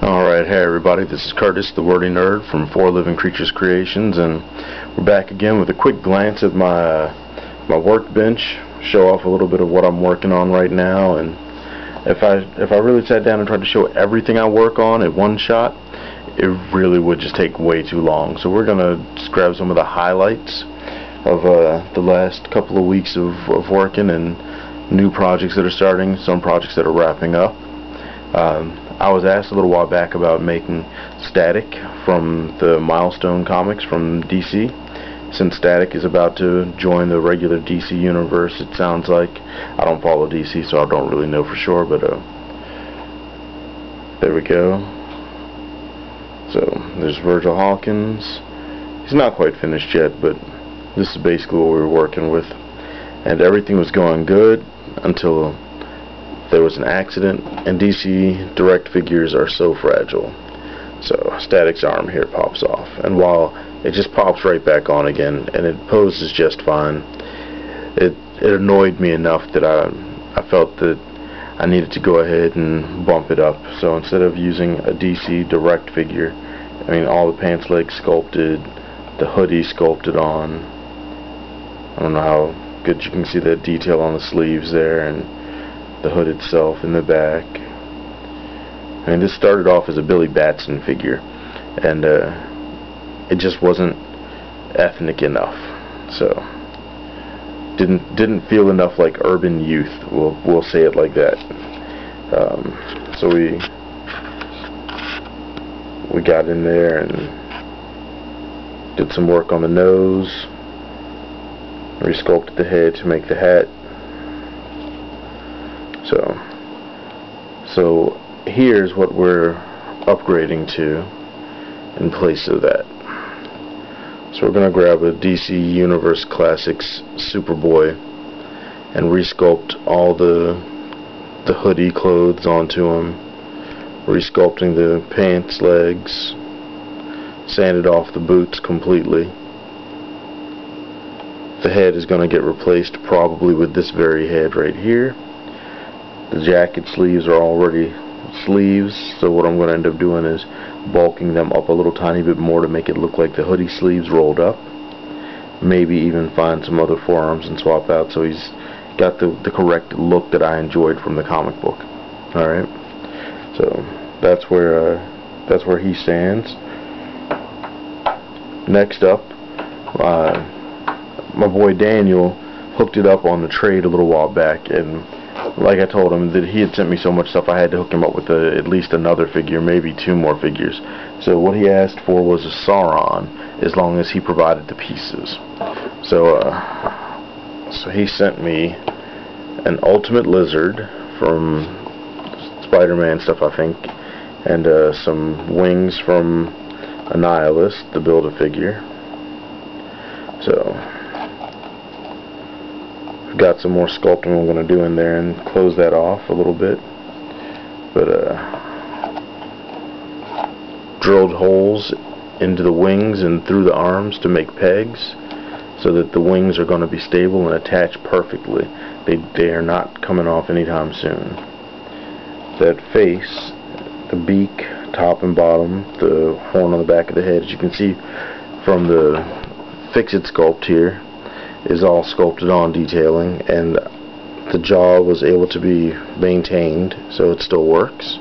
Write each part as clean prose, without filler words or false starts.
Alright, hey everybody, this is Curtis, the Wordy Nerd from For Living Creatures Creations, and we're back again with a quick glance at my workbench, show off a little bit of what I'm working on right now. And if I really sat down and tried to show everything I work on at one shot, it really would just take way too long. So we're gonna just grab some of the highlights of the last couple of weeks of working, and new projects that are starting, some projects that are wrapping up. I was asked a little while back about making Static from the Milestone comics from DC. Since Static is about to join the regular DC universe, it sounds like. I don't follow DC, so I don't really know for sure, but there we go. So there's Virgil Hawkins. He's not quite finished yet, but this is basically what we were working with, and everything was going good until there was an accident. And DC Direct figures are so fragile, so Static's arm here pops off, and while it just pops right back on again, and it poses just fine, it annoyed me enough that I felt that I needed to go ahead and bump it up. So instead of using a DC Direct figure, I mean, all the pants legs sculpted, the hoodie sculpted on, I don't know how good you can see that detail on the sleeves there, and the hood itself in the back. I mean, this started off as a Billy Batson figure, and it just wasn't ethnic enough. So didn't feel enough like urban youth. We'll say it like that. So we got in there and did some work on the nose, resculpted the head to make the hat. So here's what we're upgrading to in place of that. So we're going to grab a DC Universe Classics Superboy and resculpt all the hoodie clothes onto him, resculpting the pants legs, sanded off the boots completely. The head is going to get replaced probably with this very head right here. The jacket sleeves are already sleeves, so what I'm going to end up doing is bulking them up a little tiny bit more to make it look like the hoodie sleeves rolled up. Maybe even find some other forearms and swap out so he's got the correct look that I enjoyed from the comic book. Alright, so that's where he stands. Next up, my boy Daniel hooked it up on the trade a little while back, and like I told him that he had sent me so much stuff I had to hook him up with at least another figure, maybe two more figures. So what he asked for was a Sauron, as long as he provided the pieces. So he sent me an Ultimate Lizard from Spider-Man stuff, I think, and some wings from Annihilus, the Build-A-Figure. So got some more sculpting I'm going to do in there and close that off a little bit, but drilled holes into the wings and through the arms to make pegs so that the wings are going to be stable and attach perfectly. They are not coming off anytime soon. That face, the beak, top and bottom, the horn on the back of the head, as you can see from the Fix-It sculpt here, is all sculpted on detailing, and the jaw was able to be maintained, so it still works.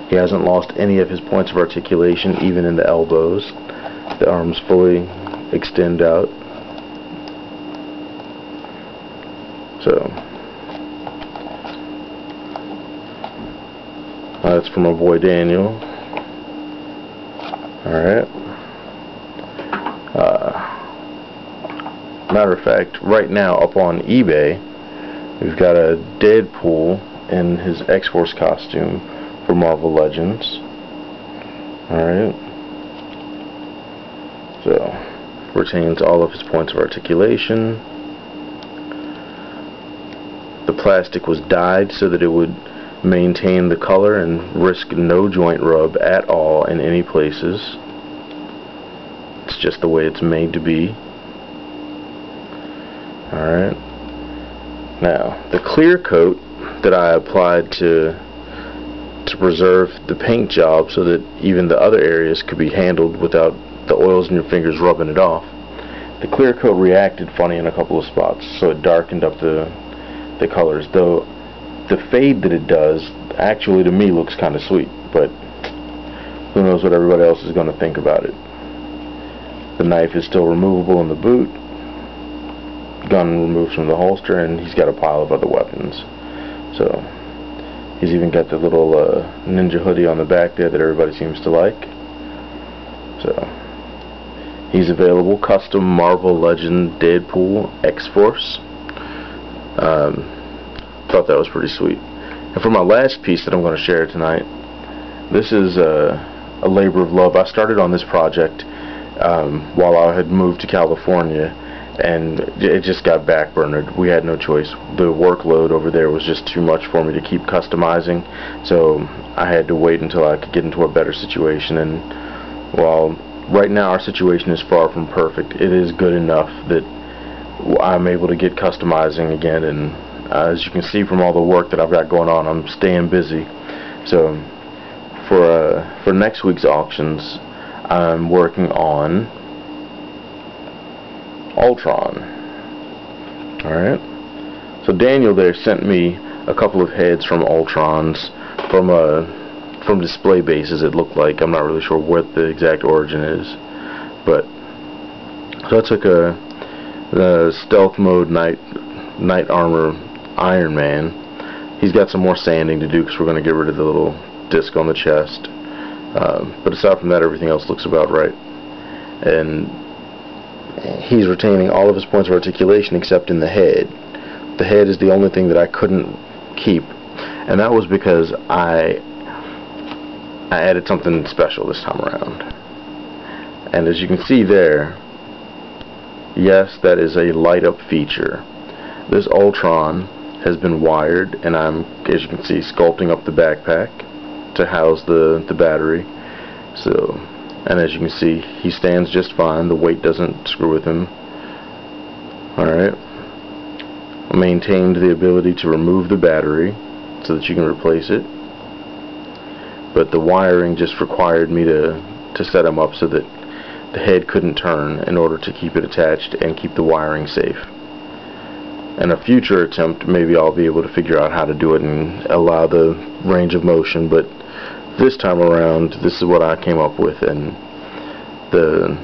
He hasn't lost any of his points of articulation, even in the elbows. The arms fully extend out. So that's from my boy Daniel. Alright. Matter of fact, right now up on eBay, we've got a Deadpool in his X-Force costume for Marvel Legends. Alright. So, retains all of his points of articulation. The plastic was dyed so that it would maintain the color and risk no joint rub at all in any places. It's just the way it's made to be. Alright. Now, the clear coat that I applied to preserve the paint job so that even the other areas could be handled without the oils in your fingers rubbing it off. The clear coat reacted funny in a couple of spots, so it darkened up the colors, though the fade that it does actually to me looks kind of sweet, but who knows what everybody else is going to think about it. The knife is still removable in the boot, gun removed from the holster, and he's got a pile of other weapons. So he's even got the little ninja hoodie on the back there that everybody seems to like. So he's available, custom Marvel Legend Deadpool X-Force. Thought that was pretty sweet. And for my last piece that I'm going to share tonight, this is a labor of love. I started on this project while I had moved to California, and it just got backburnered. We had no choice. The workload over there was just too much for me to keep customizing, so I had to wait until I could get into a better situation. And while right now our situation is far from perfect, it is good enough that I'm able to get customizing again, and as you can see from all the work that I've got going on, I'm staying busy. So for next week's auctions, I'm working on Ultron. Alright, so Daniel there sent me a couple of heads from Ultrons from display bases, it looked like. I'm not really sure what the exact origin is, but so I took the stealth mode knight armor Iron Man. He's got some more sanding to do because we're going to get rid of the little disc on the chest, but aside from that, everything else looks about right. And he's retaining all of his points of articulation except in the head. The head is the only thing that I couldn't keep, and that was because I added something special this time around. And as you can see there, yes, that is a light up feature. This Ultron has been wired, and I'm, as you can see, sculpting up the backpack to house the battery. So, and as you can see, he stands just fine. The weight doesn't screw with him. Alright. I maintained the ability to remove the battery so that you can replace it, but the wiring just required me to set him up so that the head couldn't turn in order to keep it attached and keep the wiring safe. In a future attempt, maybe I'll be able to figure out how to do it and allow the range of motion, but this time around, this is what I came up with, and the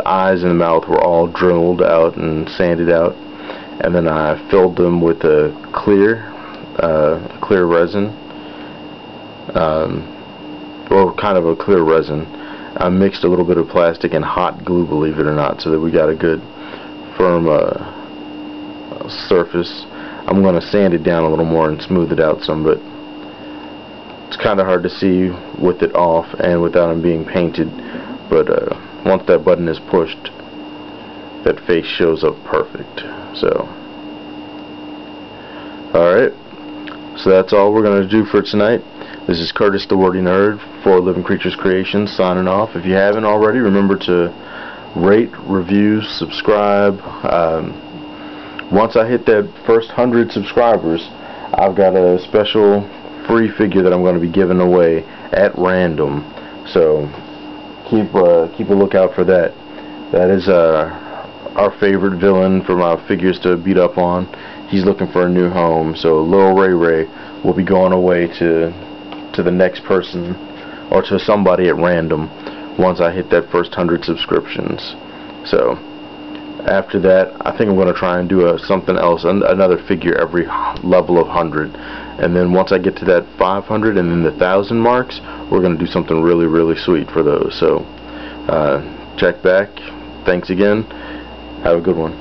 eyes and the mouth were all drilled out and sanded out, and then I filled them with a clear resin, or kind of a clear resin. I mixed a little bit of plastic and hot glue, believe it or not, so that we got a good firm surface. I'm going to sand it down a little more and smooth it out some, but it's kind of hard to see with it off and without him being painted, but once that button is pushed, that face shows up perfect. So alright, so that's all we're going to do for tonight. This is Curtis the Wordy Nerd for Living Creatures Creations signing off. If you haven't already, remember to rate, review, subscribe. Once I hit that first 100 subscribers, I've got a special free figure that I'm going to be giving away at random. So keep a lookout for that. That is our favorite villain for my figures to beat up on. He's looking for a new home, so Lil Ray Ray will be going away to the next person or to somebody at random once I hit that first 100 subscriptions. So after that, I think I'm going to try and do something else, another figure every level of 100, and then once I get to that 500 and then the 1,000 marks, we're going to do something really, really sweet for those. So check back. Thanks again. Have a good one.